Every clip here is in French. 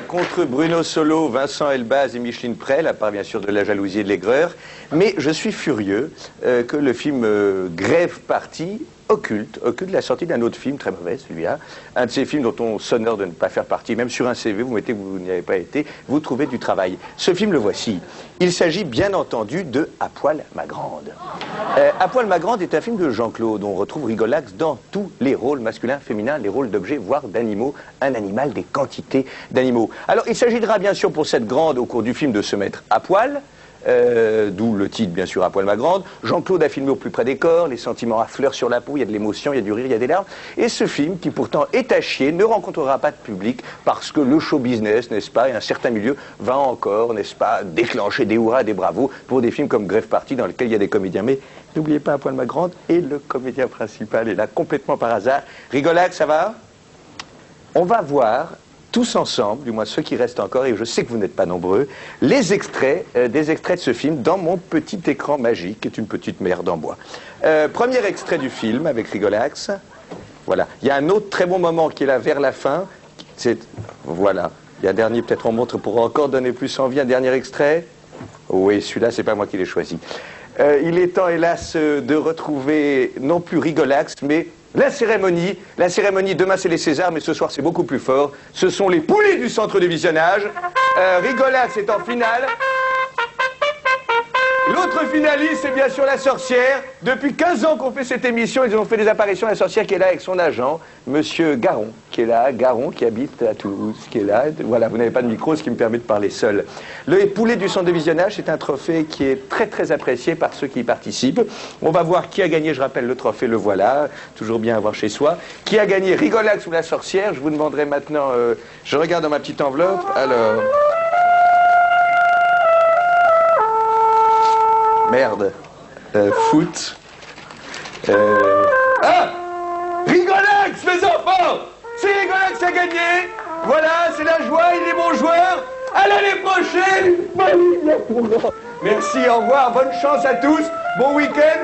contre Bruno Solo, Vincent Elbaz et Micheline Prel, à part bien sûr de la jalousie et de l'aigreur. Mais je suis furieux que le film Grève Party occulte la sortie d'un autre film très mauvais, celui-là. Un de ces films dont on s'honore de ne pas faire partie. Même sur un CV, vous mettez que vous n'y avez pas été, vous trouvez du travail. Ce film, le voici. Il s'agit bien entendu de À poil ma grande. À poil ma grande est un film de Jean-Claude. On retrouve Rigolax dans tous les rôles masculins, féminins, les rôles d'objets, voire d'animaux. Un animal, des quantités d'animaux. Alors, il s'agira bien sûr pour cette grande, au cours du film, de se mettre à poil. D'où le titre, bien sûr, À poil ma grande. Jean-Claude a filmé au plus près des corps, les sentiments affleurent sur la peau, il y a de l'émotion, il y a du rire, il y a des larmes. Et ce film, qui pourtant est à chier, ne rencontrera pas de public parce que le show business, n'est-ce pas, et un certain milieu va encore, n'est-ce pas, déclencher des hurrahs, des bravos pour des films comme Grève Party dans lesquels il y a des comédiens. Mais n'oubliez pas À poil ma grande, et le comédien principal est là complètement par hasard. Rigolax, ça va? On va voir tous ensemble, du moins ceux qui restent encore, et je sais que vous n'êtes pas nombreux, les extraits, des extraits de ce film dans mon petit écran magique, qui est une petite merde en bois. Premier extrait du film avec Rigolax. Voilà. Il y a un autre très bon moment qui est là vers la fin. Voilà. Il y a un dernier, peut-être on montre pour encore donner plus envie, un dernier extrait. Oui, celui-là, c'est pas moi qui l'ai choisi. Il est temps, hélas, de retrouver non plus Rigolax, mais la cérémonie. La cérémonie, demain c'est les Césars, mais ce soir c'est beaucoup plus fort. Ce sont les poulets du centre de visionnage. Rigolax est en finale. L'autre finaliste, c'est bien sûr La Sorcière. Depuis 15 ans qu'on fait cette émission, ils ont fait des apparitions. La Sorcière qui est là avec son agent, Monsieur Garon, qui est là. Garon qui habite à Toulouse, qui est là. Voilà, vous n'avez pas de micro, ce qui me permet de parler seul. Le poulet du centre de visionnage, c'est un trophée qui est très très apprécié par ceux qui y participent. On va voir qui a gagné, je rappelle, le trophée, le voilà. Toujours bien à avoir chez soi. Qui a gagné Rigolax ou La Sorcière? Je vous demanderai maintenant, je regarde dans ma petite enveloppe. Alors... Merde. Foot. Ah! Rigolax, mes enfants! C'est Rigolax qui a gagné! Voilà, c'est la joie, il est bon joueur! À l'année prochaine! Merci, au revoir, bonne chance à tous, bon week-end!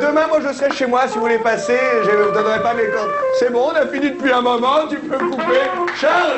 Demain, moi, je serai chez moi si vous voulez passer, je ne vous donnerai pas mes cordes. C'est bon, on a fini depuis un moment, tu peux couper. Charles!